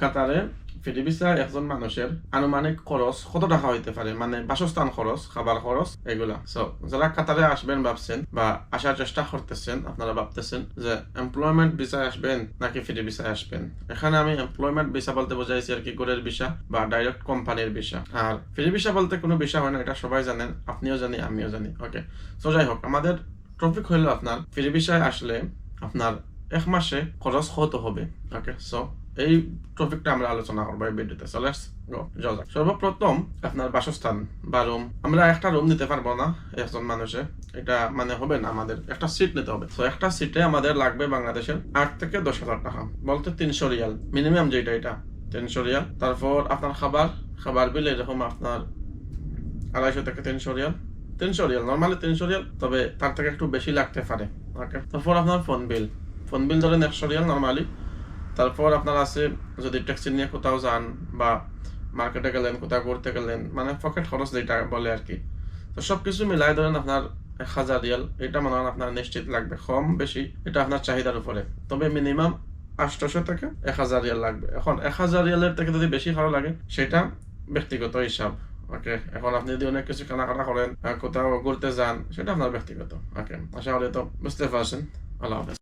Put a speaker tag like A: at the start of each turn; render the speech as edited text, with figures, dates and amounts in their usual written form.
A: কাতারে free visa একজন মানুষের আনুমানিক খরচ কত টাকা হইতে পারে, মানে বাসস্থান খরচ, খাবার খরচ, এগুলা। সো যারা কাতারে আসবেন ভাবছেন বা আসার চেষ্টা করতেছেন, আপনারা ভাবতেছেন যে এমপ্লয়মেন্ট ভিসায় আসবেন নাকি ফ্রি ভিসায় আসবেন। এখানে আমি এমপ্লয়মেন্ট ভিসা বলতে বোঝাইছি আর কি, গড়ের ভিসা বা ডাইরেক্ট কোম্পানির ভিসা। আর ফ্রি ভিসা বলতে কোনো ভিসা হয় না, এটা সবাই জানেন, আপনিও জানি আমিও জানি। ওকে, সো যাই হোক, আমাদের টপিক হইলো আপনার ফ্রি ভিসায় আসলে আপনার এক মাসে খরচ কত হবে। ওকে, সো এই টপিকটা আমরা আলোচনা করবো এই ভিডিওতে। সো লেটস গো, যাওয়া যাক। সর্বপ্রথম আপনার বাসস্থান বা রুম। আমরা একটা রুম নিতে পারবো না একজন মানুষে, এটা মানে হবে না, আমাদের একটা সিট নিতে হবে। তো একটা সিটে আমাদের লাগবে বাংলাদেশের 8 থেকে 10,000 টাকা, বলতে 300 রিয়াল মিনিমাম, যেটা এটা 300 রিয়াল। তারপর আপনার খাবার বিল এরকম আপনার 250 থেকে 300 রিয়াল। 300 রিয়াল নর্মালি 300 রিয়াল, তবে তার থেকে একটু বেশি লাগতে পারে। ওকে, তারপর আপনার ফোন বিল ধরেন 100 রিয়াল নর্মালি। তারপর আপনার আছে যদি ট্যাক্সি নিয়ে কোথাও যান বা মার্কেটে গেলেন, কোথাও ঘুরতে গেলেন, মানে পকেট খরচ যেটা বলে আর কি। তো সবকিছু মিলাই ধরেন আপনার 1000 রিয়াল, এটা মনে হয় আপনার নিশ্চিত লাগবে। কম বেশি এটা আপনার চাহিদার উপরে, তবে মিনিমাম 800 থেকে 1000 রিয়াল লাগবে। এখন 1000 রিয়ালের থেকে যদি বেশি ভালো লাগে সেটা ব্যক্তিগত হিসাব। ওকে, এখন আপনি যদি অনেক কিছু কেনাকাটা করেন, কোথাও ঘুরতে যান, সেটা আপনার ব্যক্তিগত। ওকে, আশা করি তো বুঝতে পারছেন। আল্লাহ হাফেজ।